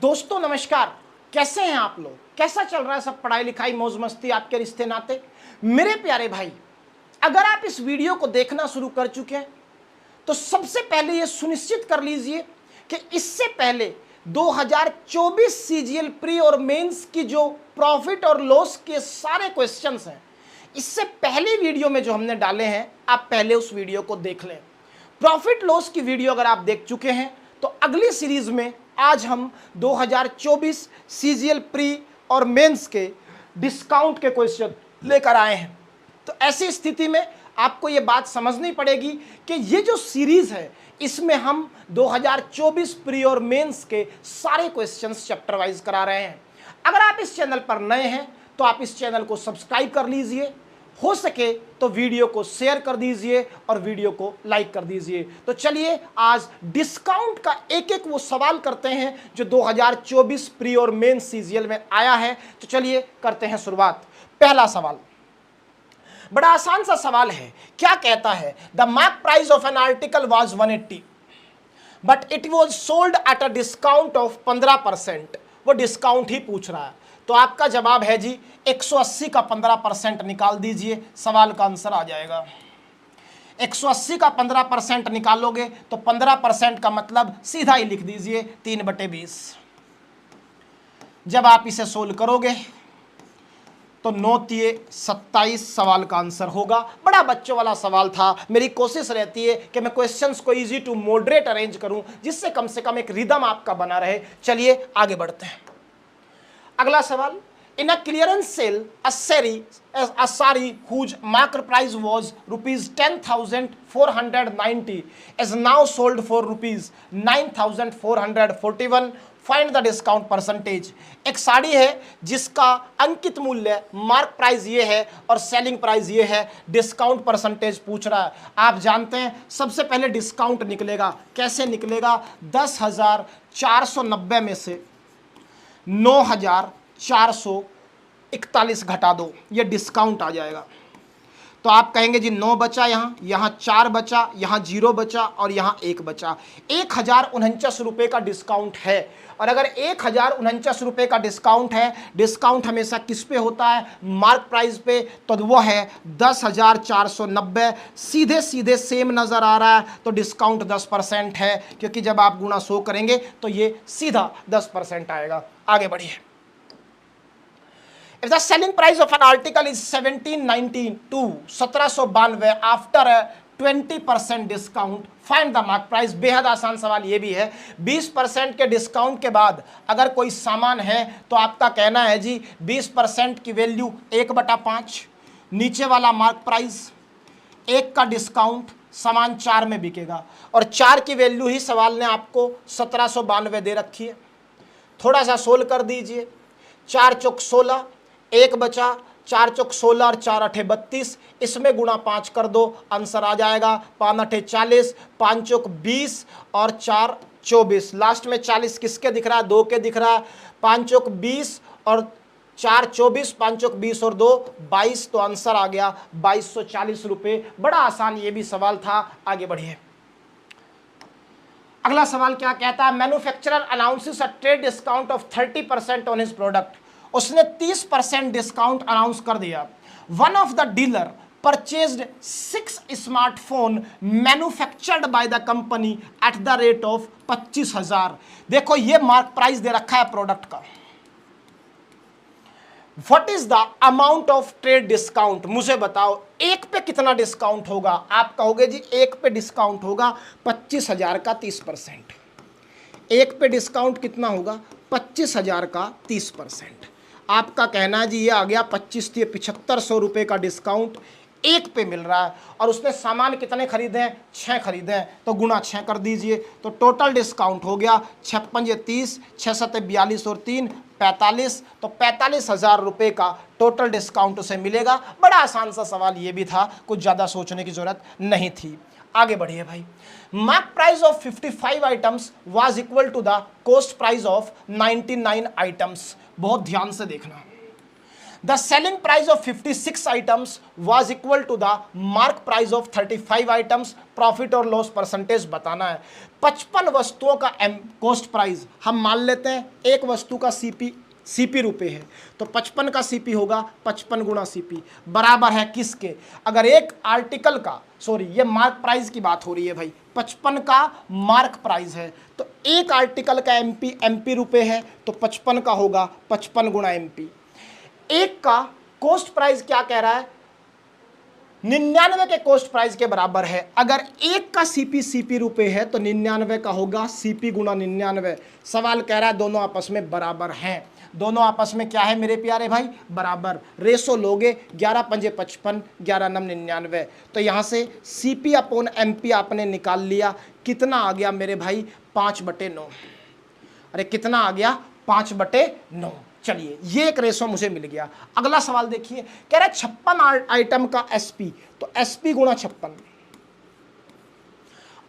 दोस्तों नमस्कार, कैसे हैं आप लोग। कैसा चल रहा है सब, पढ़ाई लिखाई मौज मस्ती, आपके रिश्ते नाते। मेरे प्यारे भाई, अगर आप इस वीडियो को देखना शुरू कर चुके हैं तो सबसे पहले ये सुनिश्चित कर लीजिए कि इससे पहले 2024 सीजीएल प्री और मेंस की जो प्रॉफिट और लॉस के सारे क्वेश्चंस हैं, इससे पहले वीडियो में जो हमने डाले हैं, आप पहले उस वीडियो को देख लें। प्रॉफिट लॉस की वीडियो अगर आप देख चुके हैं तो अगली सीरीज में आज हम 2024 सीजीएल प्री और मेंस के डिस्काउंट के क्वेश्चन लेकर आए हैं। तो ऐसी स्थिति में आपको ये बात समझनी पड़ेगी कि ये जो सीरीज है इसमें हम 2024 प्री और मेंस के सारे क्वेश्चंस चैप्टर वाइज करा रहे हैं। अगर आप इस चैनल पर नए हैं तो आप इस चैनल को सब्सक्राइब कर लीजिए, हो सके तो वीडियो को शेयर कर दीजिए और वीडियो को लाइक कर दीजिए। तो चलिए आज डिस्काउंट का एक एक वो सवाल करते हैं जो 2024 प्री और मेंस सीजीएल में आया है। तो चलिए करते हैं शुरुआत। पहला सवाल बड़ा आसान सा सवाल है। क्या कहता है? The mark price of an article was 180 but it was sold at a discount of 15%। वो डिस्काउंट ही पूछ रहा है। तो आपका जवाब है जी 180 का 15% निकाल दीजिए, सवाल का आंसर आ जाएगा। 180 का 15% निकालोगे तो 15% का मतलब सीधा ही लिख दीजिए 3/20। जब आप इसे सोल्व करोगे तो 9×3=27 सवाल का आंसर होगा। बड़ा बच्चों वाला सवाल था। मेरी कोशिश रहती है कि मैं क्वेश्चंस को इजी टू मॉडरेट अरेंज करूं, जिससे कम से कम एक रिदम आपका बना रहे। चलिए आगे बढ़ते हैं। अगला सवाल, in a clearance sale a sari whose market price was ₹10,490 is now sold for ₹9,441. Find the discount percentage. एक साड़ी है जिसका अंकित मूल्य मार्क प्राइस ये है और सेलिंग प्राइस ये है, डिस्काउंट परसेंटेज पूछ रहा है। आप जानते हैं सबसे पहले डिस्काउंट निकलेगा। कैसे निकलेगा? 10,490 में से 9,441 घटा दो, ये डिस्काउंट आ जाएगा। तो आप कहेंगे जी 9 बचा, यहाँ 4 बचा, यहाँ 0 बचा और यहाँ 1 बचा। 1,049 रुपये का डिस्काउंट है। और अगर 1,049 रुपये का डिस्काउंट है, डिस्काउंट हमेशा किस पे होता है? मार्क प्राइस पे। तो वो है 10,490। सीधे सीधे सेम नज़र आ रहा है तो डिस्काउंट 10% है, क्योंकि जब आप गुणा 100 करेंगे तो ये सीधा 10% आएगा। आगे बढ़िए। If the selling price of an article is 1792 1792 after a 20% discount, find the mark price. बेहद आसान सवाल ये भी है। 20% के डिस्काउंट के बाद अगर कोई सामान है तो आपका कहना है जी 20% की वैल्यू 1/5, नीचे वाला मार्क प्राइस, 1 का डिस्काउंट, सामान 4 में बिकेगा और 4 की वैल्यू ही सवाल ने आपको 1792 दे रखी है। थोड़ा सा सोल्व कर दीजिए। 4 चौक 16, 1 बचा, 4 चौक 16 और 4 8 32, इसमें गुणा 5 कर दो, आंसर आ जाएगा 5 8 40, 5 चौक 20 और 4 24। लास्ट में 40 किसके दिख रहा है? 2 के दिख रहा है। 5 चौक 20 और 4 24, 5 चौक 20 और 2 22, तो आंसर आ गया 2240 रुपये। बड़ा आसान ये भी सवाल था। आगे बढ़िए। अगला सवाल क्या कहता है? Manufacturer announces a trade discount of 30% on his product. उसने 30% डिस्काउंट अनाउंस कर दिया। One of the dealer purchased 6 smartphone manufactured by the company at the rate of 25,000। देखो ये मार्क प्राइस दे रखा है प्रोडक्ट का। What is the amount of trade discount? मुझे बताओ एक पे कितना डिस्काउंट होगा? आप कहोगे जी एक पे डिस्काउंट होगा 25,000 का 30%। एक पे डिस्काउंट कितना होगा? 25,000 का 30%। आपका कहना है जी ये आ गया 7500 रुपये का डिस्काउंट एक पे मिल रहा है। और उसने सामान कितने खरीदे हैं? 6 खरीदे हैं, तो गुणा 6 कर दीजिए। तो टोटल डिस्काउंट हो गया 56 30, 6 7 42 और 3 45। तो 45,000 रुपये का टोटल डिस्काउंट उसे मिलेगा। बड़ा आसान सा सवाल ये भी था, कुछ ज़्यादा सोचने की ज़रूरत नहीं थी। आगे बढ़िए भाई। Mark price of 55 items was equal to the cost price of 99 items. बहुत ध्यान से देखना। The selling price of 56 items was equal to the mark price of 35 items. Profit और लॉस परसेंटेज बताना है। 55 वस्तुओं का कॉस्ट प्राइस हम मान लेते हैं, एक वस्तु का सीपी रुपए है, तो 55 का सीपी होगा 55 गुणा सीपी बराबर है किसके? अगर एक आर्टिकल का, सॉरी ये मार्क प्राइस की बात हो रही है भाई, 55 का मार्क प्राइस है, तो एक आर्टिकल का एमपी रुपए है, तो 55 का होगा 55 गुणा एमपी। एक का कॉस्ट प्राइस क्या कह रहा है? 99 के कॉस्ट प्राइस के बराबर है। अगर एक का सीपी रुपए है तो 99 का होगा सीपी गुणा 99। सवाल कह रहा है दोनों आपस में बराबर हैं। दोनों आपस में क्या है मेरे प्यारे भाई? बराबर। रेशो लोगे 11 पंजे 55, 11 नम 99, तो यहां से सीपी अपॉन एमपी आपने निकाल लिया। कितना आ गया मेरे भाई? 5/9। अरे कितना आ गया? 5/9। चलिए ये एक रेशो मुझे मिल गया। अगला सवाल देखिए, कह रहा है 56 आइटम का एसपी, तो एसपी गुणा 56,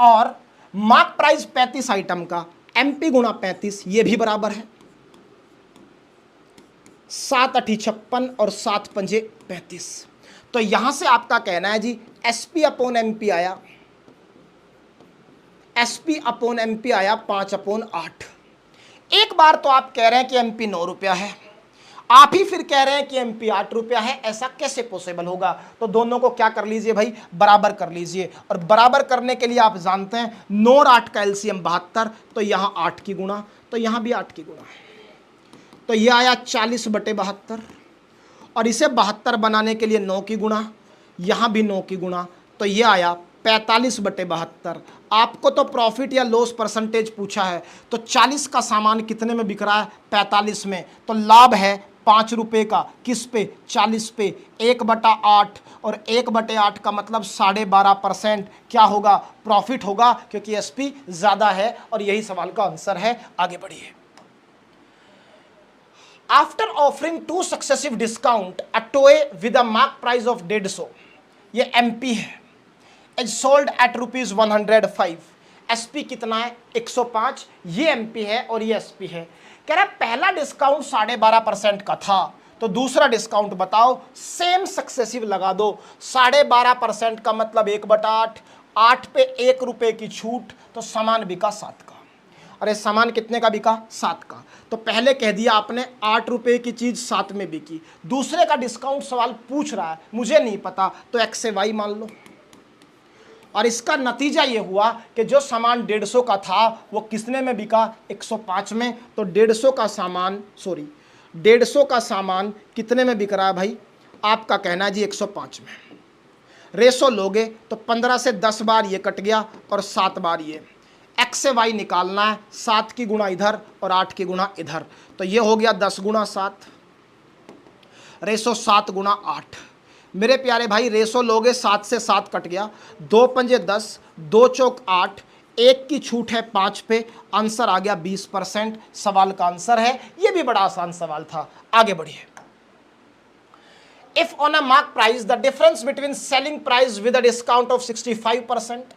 और मार्क प्राइस 35 आइटम का एमपी गुणा 35, ये भी बराबर है। 7 अठी 56 और 7 पंजे 35। तो यहां से आपका कहना है जी एसपी अपॉन एमपी आया, एसपी अपॉन एमपी आया 5/8। एक बार तो आप कह रहे हैं कि एमपी 9 रुपया है, आप ही फिर कह रहे हैं कि एमपी 8 रुपया है, ऐसा कैसे पॉसिबल होगा? तो दोनों को क्या कर लीजिए भाई? बराबर कर लीजिए। और बराबर करने के लिए आप जानते हैं 9 और 8 का एलसीएम 72, तो यहां 8 की गुणा, तो यहां भी 8 की गुणा, तो यह आया 40/72, और इसे 72 बनाने के लिए 9 की गुणा, यहां भी 9 की गुणा, तो यह आया 45/72। आपको तो प्रॉफिट या लॉस परसेंटेज पूछा है, तो 40 का सामान कितने में बिक रहा है? 45 में, तो लाभ है 5 रुपए का। किस पे? 40 पे। 1/8, और 1/8 का मतलब 12.5% क्या होगा? प्रॉफिट होगा, क्योंकि एसपी ज्यादा है, और यही सवाल का आंसर है। आगे बढ़िए। After offering 2 successive discount a toy with a mark price of 150, ये एमपी है, इज सोल्ड एट ₹105। एसपी कितना है? 105। ये एमपी है और ये एसपी है। कह रहा है पहला डिस्काउंट 12.5% का था, तो दूसरा डिस्काउंट बताओ। सेम सक्सेसिव लगा दो। 12.5% का मतलब 1/8, 8 पे 1 रुपए की छूट, तो सामान बिका 7 का। अरे सामान कितने का बिका? 7 का। तो पहले कह दिया आपने 8 रुपए की चीज 7 में बिकी। दूसरे का डिस्काउंट सवाल पूछ रहा है, मुझे नहीं पता, तो एक्स से वाई मान लो। और इसका नतीजा ये हुआ कि जो सामान 150 का था वो किसने में बिका? 105 में। तो 150 का सामान, सॉरी 150 का सामान कितने में बिक रहा है भाई? आपका कहना है जी 105 में। रेशो लोगे तो 15 से 10 बार ये कट गया और 7 बार ये। एक्स से वाई निकालना है, 7 की गुणा इधर और 8 की गुणा इधर, तो ये हो गया 10 गुणा 7, रेशो 7 गुणा 8। मेरे प्यारे भाई रेशो लोगे 7 से 7 कट गया, 2 पंजे 10, 2 चौक 8, 1 की छूट है 5 पे, आंसर आ गया 20%। सवाल का आंसर है। ये भी बड़ा आसान सवाल था। आगे बढ़िए। If on a mark price the difference between selling price with a discount of 65%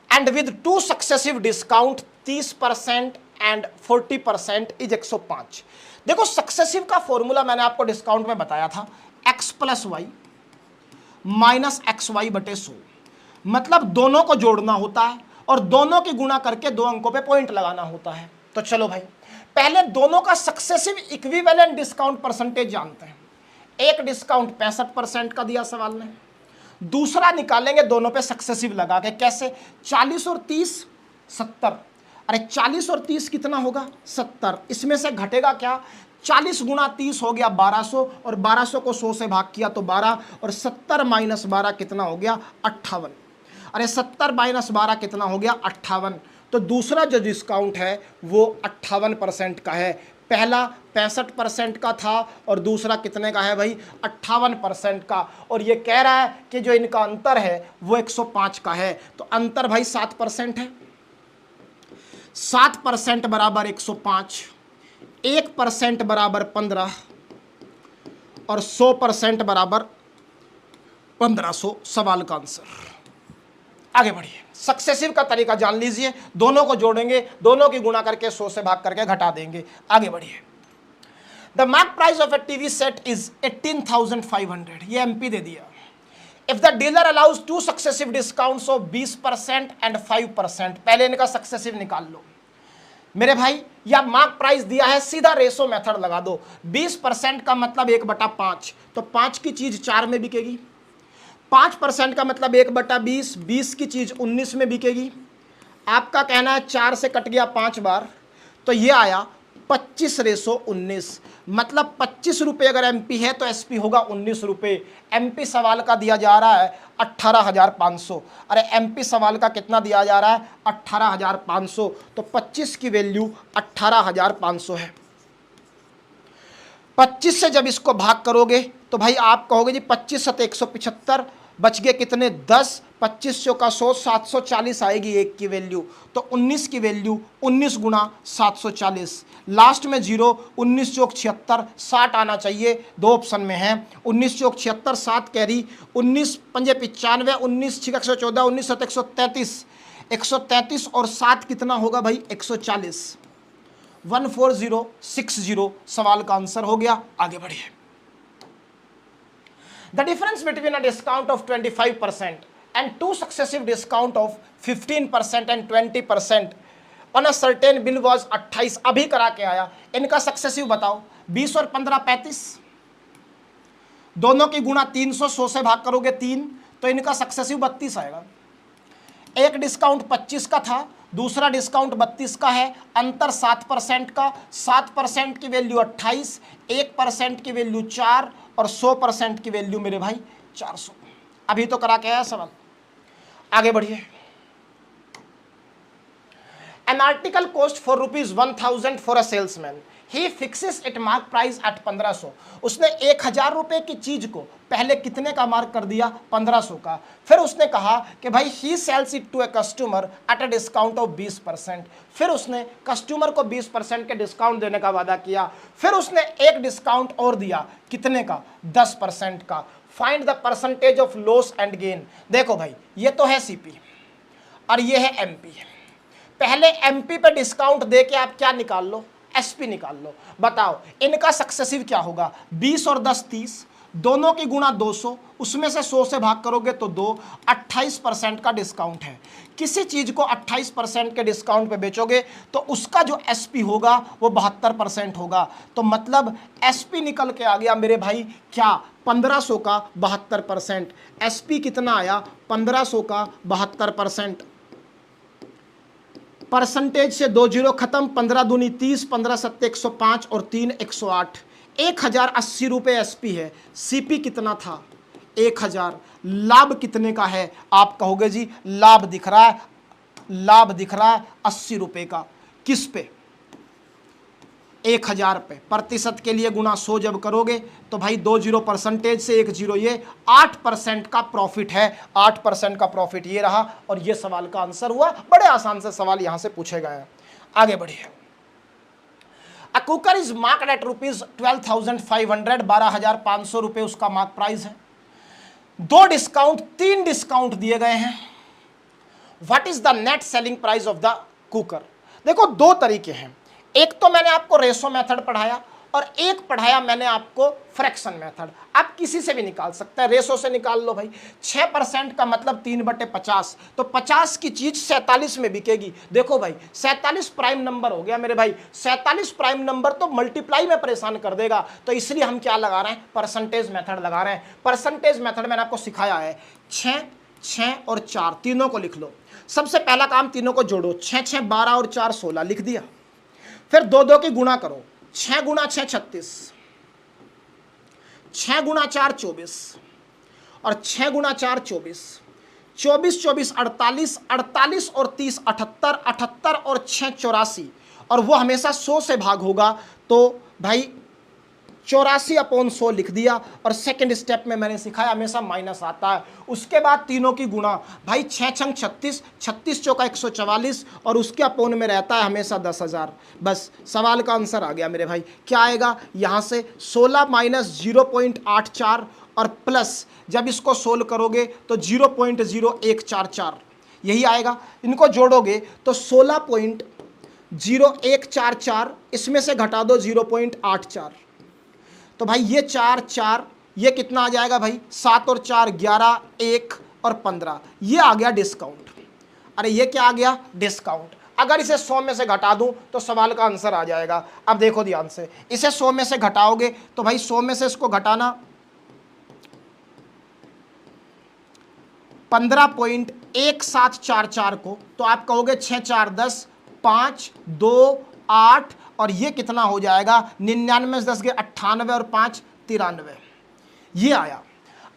and with 2 successive discount 30% and 40% is 105। देखो सक्सेसिव का फॉर्मूला मैंने आपको डिस्काउंट में बताया था, x plus Y minus XY/100। मतलब दोनों को जोड़ना होता है और दोनों की गुणा करके 2 अंकों पे पॉइंट लगाना होता है। तो चलो भाई पहले दोनों का सक्सेसिव इक्विवेलेंट डिस्काउंट परसेंटेज जानते हैं। एक डिस्काउंट 65% का दिया सवाल ने, दूसरा निकालेंगे दोनों पे सक्सेसिव लगा के। कैसे? 40 और 30 70। अरे 40 और 30 कितना होगा? 70। इसमें से घटेगा क्या? 40 गुणा 30 हो गया 1200, और 1200 को 100 से भाग किया तो 12, और 70 माइनस 12 कितना हो गया? 58। अरे 70 माइनस 12 कितना हो गया? 58। तो दूसरा जो डिस्काउंट है वो 58% का है। पहला 65% का था और दूसरा कितने का है भाई? 58% का। और ये कह रहा है कि जो इनका अंतर है वो 105 का है। तो अंतर भाई 7% है। 7% बराबर 105, 1% बराबर 15, और 100% बराबर 1500। सवाल का आंसर। आगे बढ़िए। सक्सेसिव का तरीका जान लीजिए, दोनों को जोड़ेंगे, दोनों की गुणा करके 100 से भाग करके घटा देंगे। आगे बढ़िए। The mark price of A TV set is 18,500, ये एमपी दे दिया। If the dealer allows 2 successive discounts of 20% and 5%, पहले इनका सक्सेसिव निकाल लो मेरे भाई, या मार्क प्राइस दिया है, सीधा रेशो मेथड लगा दो। 20% का मतलब 1/5, तो 5 की चीज 4 में बिकेगी। 5% का मतलब 1/20, 20 की चीज 19 में बिकेगी। आपका कहना है 4 से कट गया 5 बार, तो ये आया 25:19, मतलब 25 रुपये अगर एमपी है तो एसपी होगा 19 रुपये। एमपी सवाल का दिया जा रहा है 18,500, अरे एमपी सवाल का कितना दिया जा रहा है 18,500, तो 25 की वैल्यू 18,500 है। 25 से जब इसको भाग करोगे तो भाई आप कहोगे जी 25 7 175, बच गए कितने 10, 25 का 100, 740 आएगी एक की वैल्यू, तो 19 की वैल्यू 19 गुणा 740, लास्ट में 0, 19 चौक 76, 60 आना चाहिए, 2 ऑप्शन में है। 19 चौक 76, 7 कैरी, 19 पंजे 95, 19 6 114, 19 7 133, 133 और 7 कितना होगा भाई 140, 14060 सवाल का आंसर हो गया। आगे बढ़िए। The difference between a discount of 25% and 2 successive discount of 15% and 20% on a certain bill was 28, अभी करा के आया। इनका सक्सेसिव बताओ, 20 और 15 35, दोनों की गुणा 300, 100 से भाग करोगे 3, तो इनका सक्सेसिव 32 आएगा। एक डिस्काउंट 25 का था, दूसरा डिस्काउंट 32 का है, अंतर 7% का, 7% की वैल्यू 28, 1% की वैल्यू 4 और 100% की वैल्यू मेरे भाई 400। अभी तो करा के आया सवाल। आगे बढ़िए। An article cost for ₹1,000 for a salesman, he fixes it mark price at 1500। उसने 1,000 रुपए की चीज को पहले कितने का मार्क कर दिया 1500 का। फिर उसने कहा कि भाई he sells it to a customer at a discount of 20%। फिर उसने कस्टमर को 20% के डिस्काउंट देने का वादा किया। फिर उसने एक डिस्काउंट और दिया, कितने का 10% का। Find the percentage of loss and gain. देखो भाई ये तो है सीपी और ये है एमपी। पहले एमपी पे डिस्काउंट दे के आप क्या निकाल लो, एसपी निकाल लो। बताओ इनका सक्सेसिव क्या होगा, 20 और 10 30, दोनों की गुणा 200, उसमें से 100 से भाग करोगे तो 2, 28% का डिस्काउंट है। किसी चीज को 28% के डिस्काउंट पे बेचोगे तो उसका जो एसपी होगा वो 72% होगा। तो मतलब एसपी निकल के आ गया मेरे भाई क्या 1500 का 72%। एसपी कितना आया 1500 का 72%। परसेंटेज से 2 जीरो खत्म, 15 दूनी 30, 15 सत्ते 105 और 3 108। 1080 रुपये एसपी है। सीपी कितना था 1000। लाभ कितने का है आप कहोगे जी, लाभ दिख रहा है 80 रुपये का। किस पे 1000 पे। प्रतिशत के लिए गुना 100 जब करोगे तो भाई 2 जीरो परसेंटेज से 1 जीरो, ये 8% का प्रॉफिट है। 8% का प्रॉफिट ये रहा और ये सवाल का आंसर हुआ। बड़े आसान से सवाल यहां से पूछे गए हैं। आगे बढ़िए। अ कुकर इज मार्क्ड एट ₹12,500, 12,500 रुपये उसका मार्क प्राइस है। 2 डिस्काउंट 3 डिस्काउंट दिए गए हैं। What is the net selling price of the cooker. देखो 2 तरीके हैं, एक तो मैंने आपको रेशो मेथड पढ़ाया और एक पढ़ाया मैंने आपको फ्रैक्शन मेथड। आप किसी से भी निकाल सकते हैं, रेशो से निकाल लो भाई। 6% का मतलब 3/50, तो 50 की चीज 47 में बिकेगी। देखो भाई 47 प्राइम नंबर हो गया मेरे भाई। 47 प्राइम नंबर तो मल्टीप्लाई में परेशान कर देगा, तो इसलिए हम क्या लगा रहे हैं, परसेंटेज मेथड लगा रहे हैं। परसेंटेज मेथड मैंने आपको सिखाया है। 6, 6 और 4 तीनों को लिख लो। सबसे पहला काम तीनों को जोड़ो, 6 6 12 और 4 16 लिख दिया। फिर 2 की गुणा करो, 6 गुणा 6 36, 6 गुणा 4 24 और 6 गुणा 4 24, 24 24 48, 48 और 30 78, 78 और 6 84 और वो हमेशा 100 से भाग होगा। तो भाई 84/100 लिख दिया। और सेकंड स्टेप में मैंने सिखाया हमेशा माइनस आता है। उसके बाद तीनों की गुणा, भाई 6 छंग 36, 36 चौका 144 और उसके अपोन में रहता है हमेशा 10,000। बस सवाल का आंसर आ गया मेरे भाई। क्या आएगा यहाँ से 16 माइनस 0.84 और प्लस जब इसको सोल्व करोगे तो 0.0144 यही आएगा। इनको जोड़ोगे तो 16.0144, इसमें से घटा दो 0.84, तो भाई ये 4 4, ये कितना आ जाएगा भाई 7 और 4 11, 1 और 15, ये आ गया डिस्काउंट। अरे ये क्या आ गया डिस्काउंट। अगर इसे 100 में से घटा दूं तो सवाल का आंसर आ जाएगा। अब देखो ध्यान से, इसे 100 में से घटाओगे तो भाई 100 में से इसको घटाना 15.1744 को, तो आप कहोगे 6 4 10, 5 2 8, और ये कितना हो जाएगा 99 10 के 98 और 5 93, ये आया।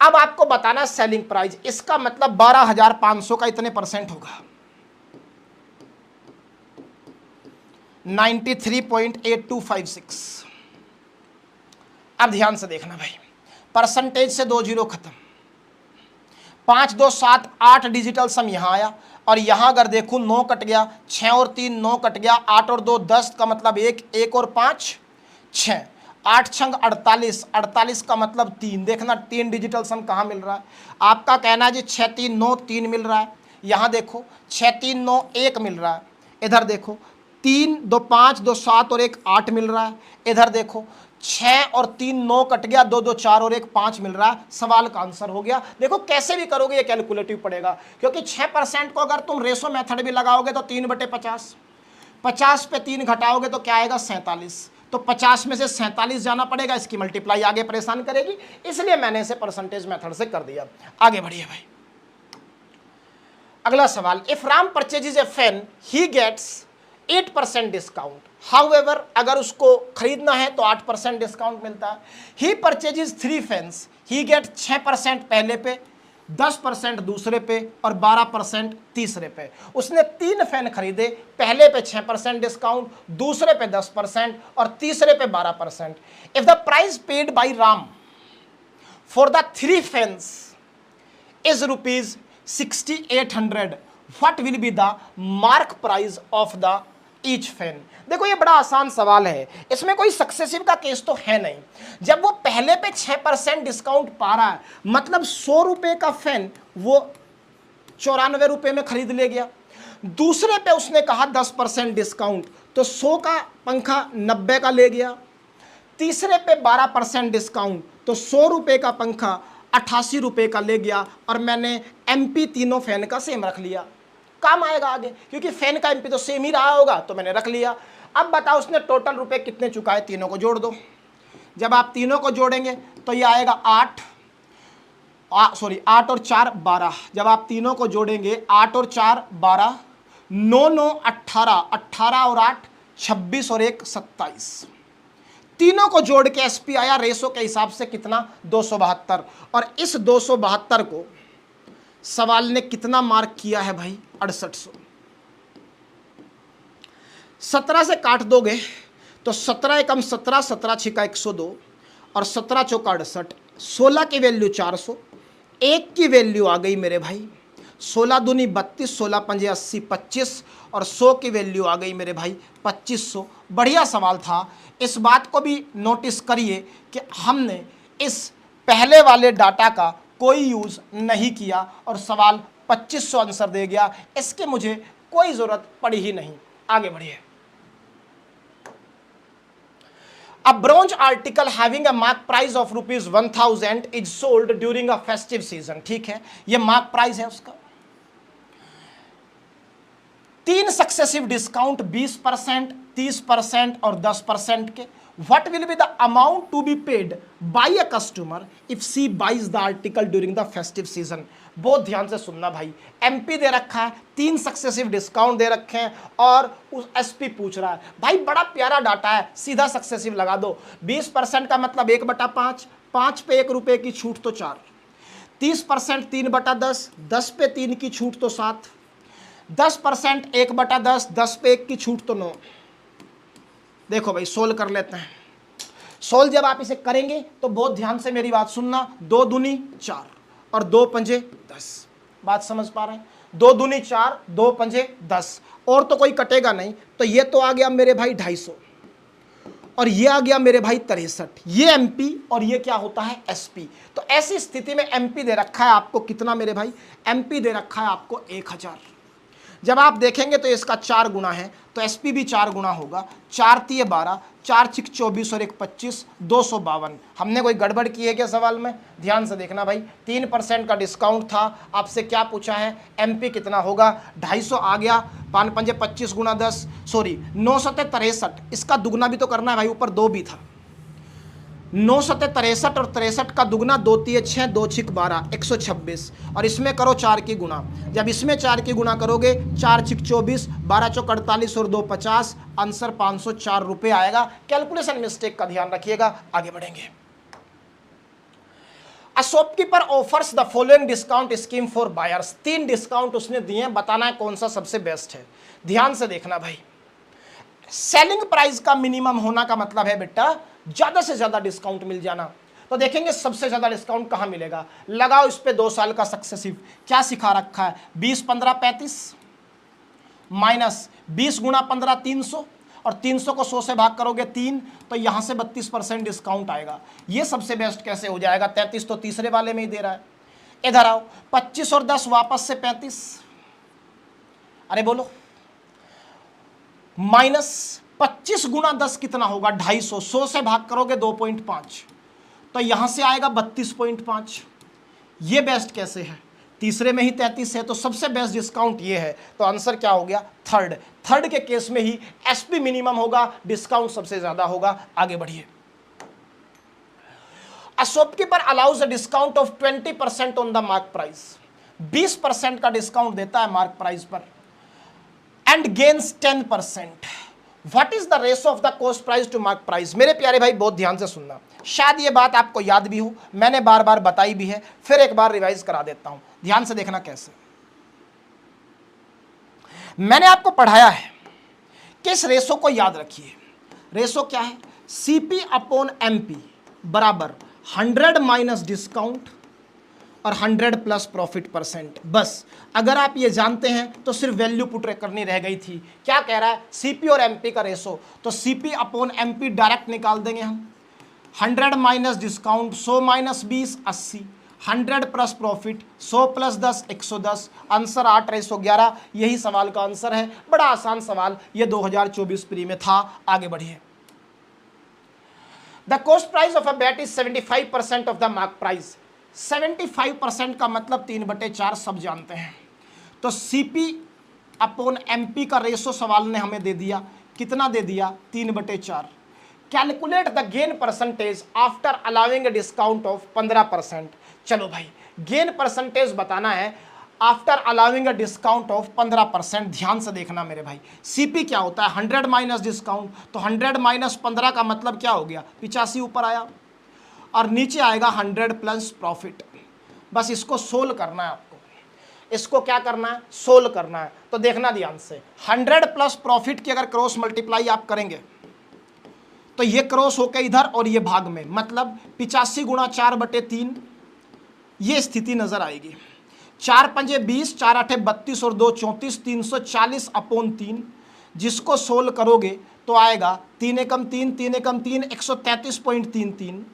अब आपको बताना सेलिंग प्राइस, इसका मतलब 12,500 का इतने परसेंट होगा, 93.8256। अब ध्यान से देखना भाई, परसेंटेज से 2 जीरो खत्म, 5 2 7 8 डिजिटल सम यहां आया, और यहां अगर देखूं 9 कट गया, 6 और 3 9 कट गया, 8 और 2 10 का मतलब 1, 1 और 5 6, 8 छंग 48, 48 का मतलब 3। देखना 3 डिजिटल सम कहाँ मिल रहा है, आपका कहना है जी 6 3 9 3 मिल रहा है, यहाँ देखो 6 3 9 1 मिल रहा है, इधर देखो 3 2 5 2 7 और 1 8 मिल रहा है, इधर देखो 6 और 3 9 कट गया, 2 2 4 और 1 5 मिल रहा है। सवाल का आंसर हो गया। देखो कैसे भी करोगे ये कैलकुलेटिव पड़ेगा, क्योंकि 6% को अगर तुम रेशो मेथड भी लगाओगे तो 3/50, 50 पे 3 घटाओगे तो क्या आएगा 47, तो 50 में से 47 जाना पड़ेगा, इसकी मल्टीप्लाई आगे परेशान करेगी, इसलिए मैंने इसे परसेंटेज मेथड से कर दिया। आगे बढ़िए भाई, अगला सवाल, if Ram purchases a fan he gets 8% discount, however अगर उसको खरीदना है तो 8% डिस्काउंट मिलता है। He purchases 3 fans, he get 6% पहले पे, 10% दूसरे पे और 12% तीसरे पे। उसने 3 फैन खरीदे, पहले पे 6% डिस्काउंट, दूसरे पे 10% और तीसरे पे 12%। If the price paid by Ram for the 3 fans is ₹6800, what will be the mark price of the each fan. देखो ये बड़ा आसान सवाल है, इसमें कोई सक्सेसिव का केस तो है नहीं। जब वो पहले पे 6% डिस्काउंट पा रहा है, मतलब 100 रुपए का फैन वो 94 रुपए में खरीद ले गया। दूसरे पे उसने कहा 10% डिस्काउंट, तो 100 का पंखा 90 का ले गया। तीसरे पे 12% डिस्काउंट, तो 100 रुपए का पंखा 88 रुपए का ले गया, और मैंने MP तीनों फैन का सेम रख लिया। काम आएगा आगे, क्योंकि फैन का MP तो सेम ही रहा होगा, तो मैंने रख लिया। अब बताओ उसने टोटल रुपए कितने चुकाए, तीनों को जोड़ दो। जब आप तीनों को जोड़ेंगे तो ये आएगा 8 और 4 12। जब आप तीनों को जोड़ेंगे 8 और 4 12, 9 9 18, 18 और 8 26 और 1 27। तीनों को जोड़ के SP आया रेशो के हिसाब से कितना 272, और इस 272 को सवाल ने कितना मार्क किया है भाई 6800। 17 से काट दोगे तो 17 एकम 17, 17 छिका 102 और 17 चौका 68, 16 की वैल्यू 400, 1 की वैल्यू आ गई मेरे भाई 16 दूनी 32, 16 पंजे 80 25, और 100 की वैल्यू आ गई मेरे भाई 2500। बढ़िया सवाल था। इस बात को भी नोटिस करिए कि हमने इस पहले वाले डाटा का कोई यूज़ नहीं किया और सवाल 2500 आंसर दे गया, इसके मुझे कोई ज़रूरत पड़ी ही नहीं। आगे बढ़िए। A bronze article having a mark price of ₹1000 is sold during a festive season। ठीक है, ये मार्क प्राइस है उसका। 3 सक्सेसिव डिस्काउंट 20%, 30% और 10% के। What will be the amount to be paid by a customer if she buys the article during the festive season? बहुत ध्यान से सुनना भाई, MP दे रखा है, 3 सक्सेसिव डिस्काउंट दे रखे हैं और उस SP पूछ रहा है। भाई बड़ा प्यारा डाटा है, सीधा सक्सेसिव लगा दो। 20% का मतलब 1/5, 5 पे 1 रुपए की छूट तो 4, 30% 3/10, 10 पे 3 की छूट तो 7, 10% 1/10, 10 पे 1 की छूट तो 9। देखो भाई सोल्व कर लेते हैं। सोल्व जब आप इसे करेंगे तो बहुत ध्यान से मेरी बात सुनना, 2 दूनी 4 और 2 पंजे 10। बात समझ पा रहे हैं? 2 दूनी 4, 2 पंजे 10, और तो कोई कटेगा नहीं, तो ये तो आ गया मेरे भाई 250 और ये आ गया मेरे भाई 63। ये MP और ये क्या होता है SP। तो ऐसी स्थिति में MP दे रखा है आपको कितना मेरे भाई, MP दे रखा है आपको 1000। जब आप देखेंगे तो इसका 4 गुना है, तो एसपी भी 4 गुना होगा। 4 तिये 12, 4 छिक 24 और 1 25, 252। हमने कोई गड़बड़ की है क्या सवाल में? ध्यान से देखना भाई। 3% का डिस्काउंट था। आपसे क्या पूछा है? एमपी कितना होगा? 250 आ गया। 5 पंजे 25 गुना 10, सॉरी 9 सत्ते 63। इसका दुगना भी तो करना है भाई, ऊपर 2 भी था। 9 सत्ते 63 और 63 का दुगना 2 तिये 6, 2 छिक 12, 126। और इसमें करो 4 की गुना। जब इसमें 4 की गुना करोगे 4 छिक 24, 12 चौक 48 और 2 50, आंसर 504 रुपये आएगा। कैलकुलेशन मिस्टेक का ध्यान रखिएगा। आगे बढ़ेंगे। A shopkeeper offers the following discount scheme for buyers. 3 discount उसने दिए हैं, बताना है कौन सा सबसे बेस्ट है। ध्यान से देखना भाई। सेलिंग प्राइस का मिनिमम होना का मतलब है बेटा ज्यादा से ज्यादा डिस्काउंट मिल जाना। तो देखेंगे सबसे ज्यादा डिस्काउंट कहां मिलेगा। लगाओ इस पे 2 साल का सक्सेसिव। क्या सिखा रखा है? 20 15 35 माइनस 20 गुना 15 300, और 300 को 100 से भाग करोगे 3, तो यहां से 32% डिस्काउंट आएगा। ये सबसे बेस्ट कैसे हो जाएगा? 33 तो तीसरे वाले में ही दे रहा है। इधर आओ, 25 और 10 वापस से 35, अरे बोलो, माइनस 25 गुना 10 कितना होगा? 250। 100 से भाग करोगे 2.5, तो यहां से आएगा 32.5। ये बेस्ट कैसे है? तीसरे में ही 33 है, तो सबसे बेस्ट डिस्काउंट ये है। तो आंसर क्या हो गया? थर्ड के केस में ही एसपी मिनिमम होगा, डिस्काउंट सबसे ज्यादा होगा। आगे बढ़िए। A shopkeeper allows a discount of 20% on the mark price. 20% का डिस्काउंट देता है मार्क प्राइस पर, and gains 10%। What is the ratio of the cost price to mark price? मेरे प्यारे भाई बहुत ध्यान से सुनना, शायद ये बात आपको याद भी हो, मैंने बार बार बताई भी है, फिर एक बार रिवाइज करा देता हूं। ध्यान से देखना कैसे। मैंने आपको पढ़ाया है कि इस रेशो को याद रखिए। रेशो क्या है? सीपी अपॉन एमपी बराबर 100 माइनस डिस्काउंट और 100 प्लस प्रॉफिट परसेंट। बस अगर आप ये जानते हैं तो सिर्फ वैल्यू पुट करनी रह गई थी। क्या कह रहा है? सीपी और एमपी का रेशो, तो सीपी अपॉन एमपी डायरेक्ट निकाल देंगे हम। 100 minus discount, 100 minus 20 80, 100 plus profit 100 plus 10 110, answer 8/111। यही सवाल का आंसर है। बड़ा आसान सवाल, ये 2024 प्री में था। आगे बढ़िए। The cost price of a bat is 75% of the mark price. 75% का मतलब 3/4 सब जानते हैं। तो सीपी अपॉन एमपी का रेशो सवाल ने हमें दे दिया। कितना दे दिया? 3/4। Calculate the gain percentage after allowing a discount of 15%। चलो भाई, गेन परसेंटेज बताना है after allowing a discount of 15%। ध्यान से देखना मेरे भाई। सीपी क्या होता है? 100 माइनस डिस्काउंट, तो 100 माइनस 15 का मतलब क्या हो गया? 85 ऊपर आया, और नीचे आएगा 100 प्लस प्रॉफिट। बस इसको सोल्व करना है आपको। इसको क्या करना है? सोल्व करना है। तो देखना ध्यान से, 100 प्लस प्रॉफिट की अगर क्रॉस मल्टीप्लाई आप करेंगे तो ये क्रॉस होकर इधर और ये भाग में, मतलब 85 गुणा 4/3, ये स्थिति नजर आएगी। 4 पंजे 20, 4 आठे 32 और 2 34, 340 अपॉन 3। जिसको सोल्व करोगे तो आएगा 3 एकम 3, 3 एकम 3, 133.33।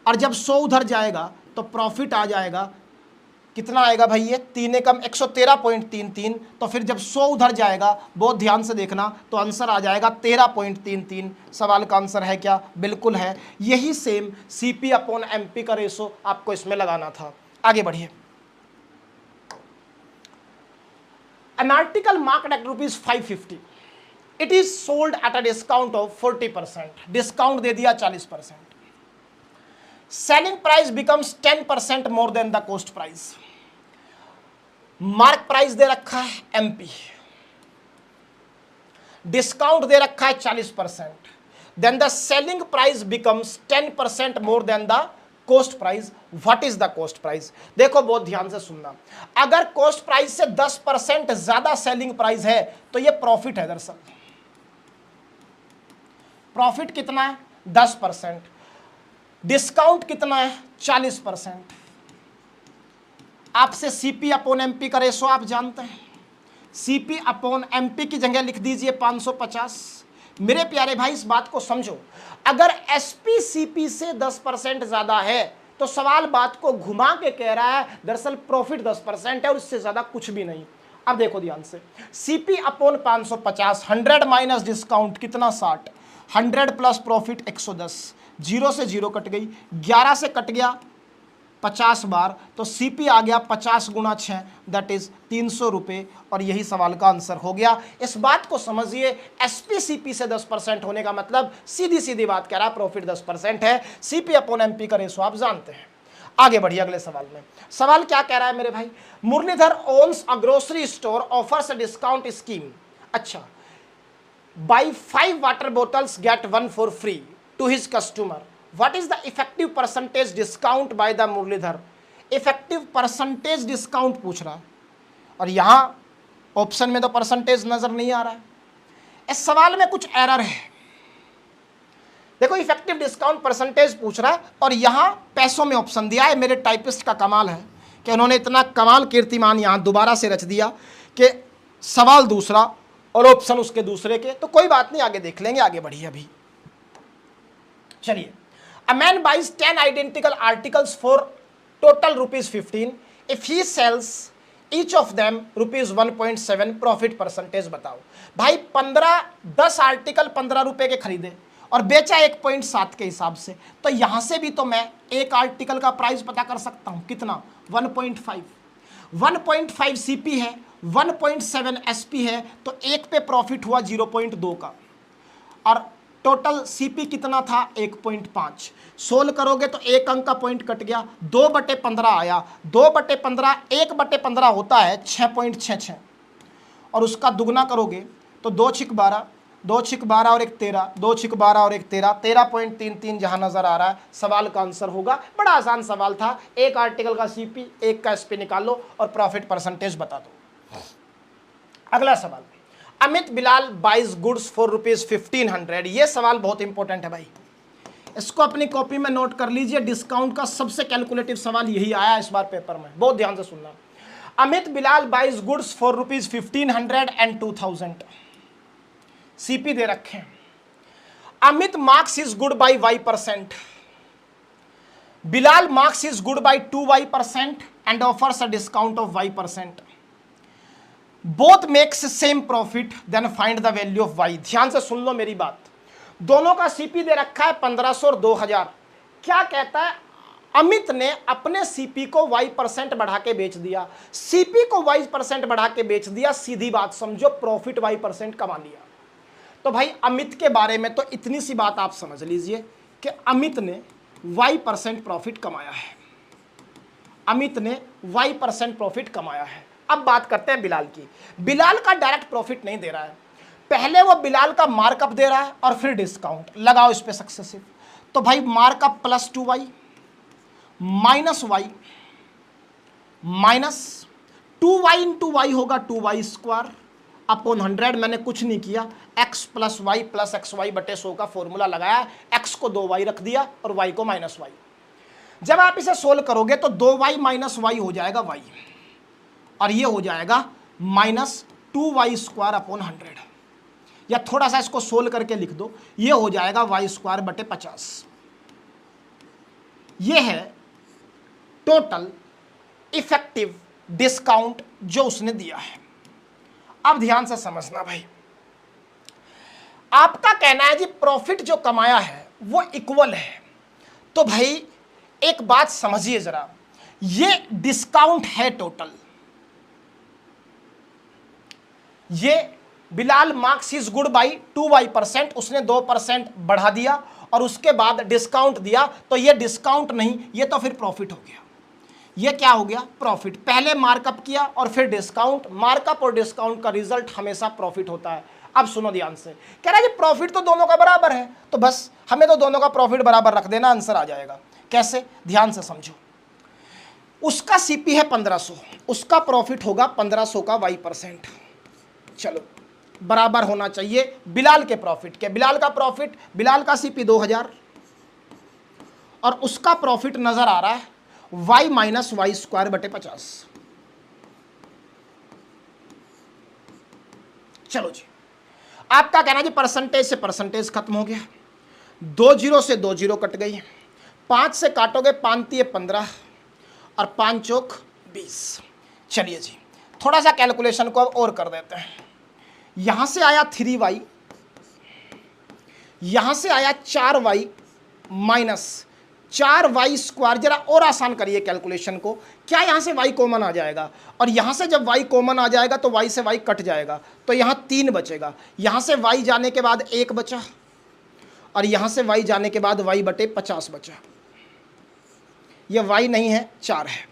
और जब 100 उधर जाएगा तो प्रॉफिट आ जाएगा, कितना आएगा भाई? ये 3 एकम 113.33। तो फिर जब 100 उधर जाएगा, बहुत ध्यान से देखना, तो आंसर आ जाएगा 13.33। सवाल का आंसर है क्या? बिल्कुल है। यही सेम सीपी अपॉन एमपी का रेशो आपको इसमें लगाना था। आगे बढ़िए। An article marked at ₹550. It is sold at a discount of 40%. Discount दे दिया 40%. Selling price becomes 10% more than the cost price. Mark price दे रखा है एमपी, डिस्काउंट दे रखा है 40%, then the selling price becomes 10% more than the cost price. What is the cost price? देखो बहुत ध्यान से सुनना, अगर कॉस्ट प्राइस से 10% ज्यादा सेलिंग प्राइस है तो ये प्रॉफिट है। दरअसल प्रॉफिट कितना है? 10%। डिस्काउंट कितना है? 40%। आपसे सीपी अपॉन एमपी का रेशो आप जानते हैं। सीपी अपॉन एमपी की जगह लिख दीजिए 550। मेरे प्यारे भाई इस बात को समझो, अगर एसपी सीपी से 10% ज्यादा है तो सवाल बात को घुमा के कह रहा है दरअसल प्रॉफिट 10% है और इससे ज्यादा कुछ भी नहीं। अब देखो ध्यान से, सीपी अपॉन 550, 100 माइनस डिस्काउंट कितना 60, 100 प्लस प्रॉफिट 110, 0 से 0 कट गई, 11 से कट गया 50 बार, तो सीपी आ गया 50 गुना 6, दैट इज 300 रुपये। और यही सवाल का आंसर हो गया। इस बात को समझिए, एसपी सीपी से 10% होने का मतलब सीधी सीधी बात कह रहा है, प्रॉफिट 10% है। सीपी अपॉन एमपी का रेशो आप जानते हैं। आगे बढ़िए अगले सवाल में। सवाल क्या कह रहा है मेरे भाई, Muralidhar owns a grocery store, offers a discount scheme. अच्छा, buy 5 water bottles get 1 for free to his customer, what is the effective percentage discount by the Muralidhar. Effective percentage discount पूछ रहा है, और यहां ऑप्शन में तो परसेंटेज नजर नहीं आ रहा है। इस सवाल में कुछ एरर है। देखो, इफेक्टिव डिस्काउंट परसेंटेज पूछ रहा है और यहां पैसों में ऑप्शन दिया है। मेरे टाइपिस्ट का कमाल है कि उन्होंने इतना कमाल कीर्तिमान यहां दोबारा से रच दिया कि सवाल दूसरा और ऑप्शन उसके दूसरे के। तो कोई बात नहीं, आगे देख लेंगे। आगे बढ़िए अभी चलिए। A man buys 10 identical articles for total ₹15 if he sells each of them ₹1.7, profit percentage बताओ। भाई 10 आर्टिकल 15 रुपए के खरीदे और बेचा 1.7 के हिसाब से, तो यहां से भी तो मैं एक आर्टिकल का प्राइस पता कर सकता हूं, कितना 1.5। 1.5 सीपी है, 1.7 एसपी है, तो एक पे प्रॉफिट हुआ 0.2 का, और टोटल सीपी कितना था 1.5। सोल्व करोगे तो एक अंक का पॉइंट कट गया, 2/15 आया। 2/15 1/15 होता है 6.66, और उसका दुगना करोगे तो 2 छिक 12, 2 छिक 12 और 1 13, 2 छिक 12 और 1 13, 13.33 जहां नजर आ रहा है। सवाल का आंसर होगा। बड़ा आसान सवाल था, एक आर्टिकल का सीपी, एक का एसपी निकाल लो और प्रॉफिट परसेंटेज बता दो। अगला सवाल, Amit Bilal buys goods for ₹1500। ये सवाल बहुत इंपॉर्टेंट है भाई, इसको अपनी कॉपी में नोट कर लीजिए। डिस्काउंट का सबसे कैलकुलेटिव सवाल यही आया इस बार पेपर में, बहुत ध्यान से सुनना। Amit Bilal buys goods for ₹1500 and 2000, CP दे रखे हैं। Amit marks is good by Y%, Bilal marks is good by 2Y% and offers a discount of Y%, both makes same profit, then find the value of Y। ध्यान से सुन लो मेरी बात, दोनों का CP दे रखा है 1500 और 2000। क्या कहता है, अमित ने अपने सीपी को Y% बढ़ा के बेच दिया, सीपी को Y% बढ़ा के बेच दिया। सीधी बात समझो, प्रॉफिट Y% कमा लिया। तो भाई अमित के बारे में तो इतनी सी बात आप समझ लीजिए कि अमित ने Y% प्रॉफिट कमाया है, अमित ने Y% प्रॉफिट कमाया है। अब बात करते हैं बिलाल की। बिलाल का डायरेक्ट प्रॉफिट नहीं दे रहा है, पहले वो बिलाल का मार्कअप दे रहा है और फिर डिस्काउंट लगाओ इस पे सक्सेसिव। तो भाई markup plus 2Y minus Y minus 2Y into Y होगा 2Y² अपॉन 100। मैंने कुछ नहीं किया, x plus y plus XY बटे 100 का फॉर्मूला लगाया, x को 2Y रख दिया और y को -y। जब आप इसे सोल्व करोगे तो 2Y माइनस y हो जाएगा y, और ये हो जाएगा -2Y² अपॉन 100। या थोड़ा सा इसको सोल्व करके लिख दो, ये हो जाएगा y² बटे 50। ये है टोटल इफेक्टिव डिस्काउंट जो उसने दिया है। अब ध्यान से समझना भाई, आपका कहना है जी प्रॉफिट जो कमाया है वो इक्वल है। तो भाई एक बात समझिए जरा, ये डिस्काउंट है टोटल। ये Bilal marks is good by 2Y%, उसने 2% बढ़ा दिया और उसके बाद डिस्काउंट दिया, तो ये डिस्काउंट नहीं, ये तो फिर प्रॉफिट हो गया। ये क्या हो गया, प्रॉफिट। पहले मार्कअप किया और फिर डिस्काउंट, मार्कअप और डिस्काउंट का रिजल्ट हमेशा प्रॉफिट होता है। अब सुनो ध्यान से, कह रहा है जी प्रॉफिट तो दोनों का बराबर है, तो बस हमें तो दोनों का प्रॉफिट बराबर रख देना, आंसर आ जाएगा। कैसे, ध्यान से समझो। उसका सीपी है 1500, उसका प्रॉफिट होगा 1500 का Y%। चलो बराबर होना चाहिए बिलाल के प्रॉफिट के। बिलाल का प्रॉफिट, बिलाल का सीपी 2000 और उसका प्रॉफिट नजर आ रहा है y माइनस Y² बटे 50। चलो जी, आपका कहना जी परसेंटेज से परसेंटेज खत्म हो गया, 2 0 से 2 0 कट गई, 5 से काटोगे 5 3 15 और 5 चौक 20। चलिए जी, थोड़ा सा कैलकुलेशन को अब और कर देते हैं। यहां से आया 3y, यहां से आया 4y माइनस 4y²। जरा और आसान करिए कैलकुलेशन को, क्या यहां से y कॉमन आ जाएगा, और यहां से जब y कॉमन आ जाएगा तो y से y कट जाएगा, तो यहां 3 बचेगा। यहां से y जाने के बाद 1 बचा, और यहां से y जाने के बाद y/50 बचा। यह y नहीं है, 4 है।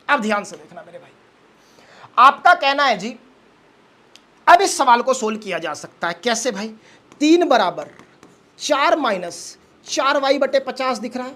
अब ध्यान से देखना मेरे भाई, आपका कहना है जी अब इस सवाल को सोल्व किया जा सकता है। कैसे भाई? 3 बराबर 4 माइनस 4y/50 दिख रहा है।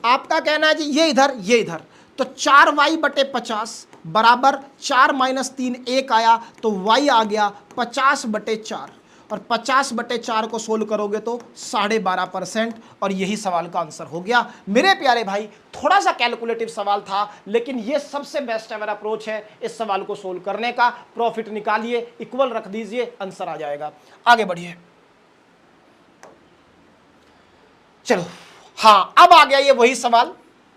आपका कहना है जी ये इधर, तो 4y/50 बराबर 4 माइनस 3 1 आया, तो y आ गया 50/4, और 50/4 को सोल्व करोगे तो 12.5%, और यही सवाल का आंसर हो गया। मेरे प्यारे भाई, थोड़ा सा कैलकुलेटिव सवाल था, लेकिन ये सबसे बेस्ट एवर अप्रोच है इस सवाल को सोल्व करने का। प्रॉफिट निकालिए, इक्वल रख दीजिए, आंसर आ जाएगा। आगे बढ़िए, चलो। हाँ, अब आ गया ये वही सवाल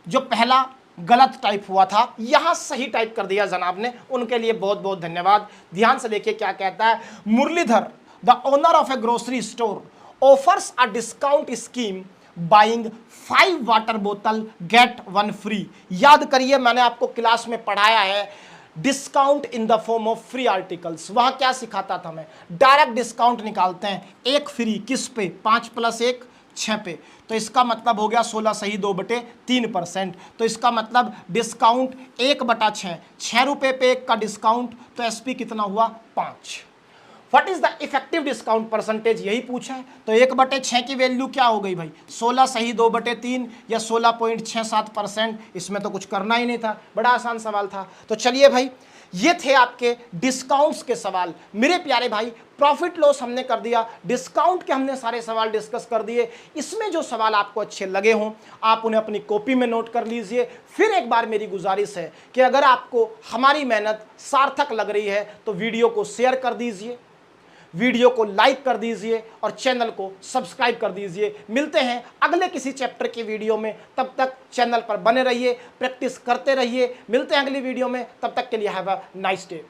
जो पहला गलत टाइप हुआ था, यहां सही टाइप कर दिया जनाब ने, उनके लिए बहुत बहुत धन्यवाद। ध्यान से देखिए क्या कहता है। Muralidhar, the owner of a grocery store, offers a discount scheme buying 5 water बोतल गेट 1 फ्री। याद करिए, मैंने आपको क्लास में पढ़ाया है discount in the form of free articles. वहां क्या सिखाता था मैं? डायरेक्ट डिस्काउंट निकालते हैं, 1 फ्री किस पे? 5 + 1 6 पे। तो इसका मतलब हो गया 16 सही 2/3%। तो इसका मतलब डिस्काउंट 1/6, 6 रुपए पे 1 का डिस्काउंट, तो एसपी कितना हुआ? 5। What is the effective discount percentage, यही पूछा है। तो 1/6 की वैल्यू क्या हो गई भाई? 16 सही 2/3 या 16.67%। इसमें तो कुछ करना ही नहीं था, बड़ा आसान सवाल था। तो चलिए भाई, ये थे आपके डिस्काउंट्स के सवाल। मेरे प्यारे भाई, प्रॉफिट लॉस हमने कर दिया, डिस्काउंट के हमने सारे सवाल डिस्कस कर दिए। इसमें जो सवाल आपको अच्छे लगे हों, आप उन्हें अपनी कॉपी में नोट कर लीजिए। फिर एक बार मेरी गुजारिश है कि अगर आपको हमारी मेहनत सार्थक लग रही है तो वीडियो को शेयर कर दीजिए, वीडियो को लाइक कर दीजिए, और चैनल को सब्सक्राइब कर दीजिए। मिलते हैं अगले किसी चैप्टर की वीडियो में, तब तक चैनल पर बने रहिए, प्रैक्टिस करते रहिए। मिलते हैं अगली वीडियो में, तब तक के लिए हैव अ नाइस डे।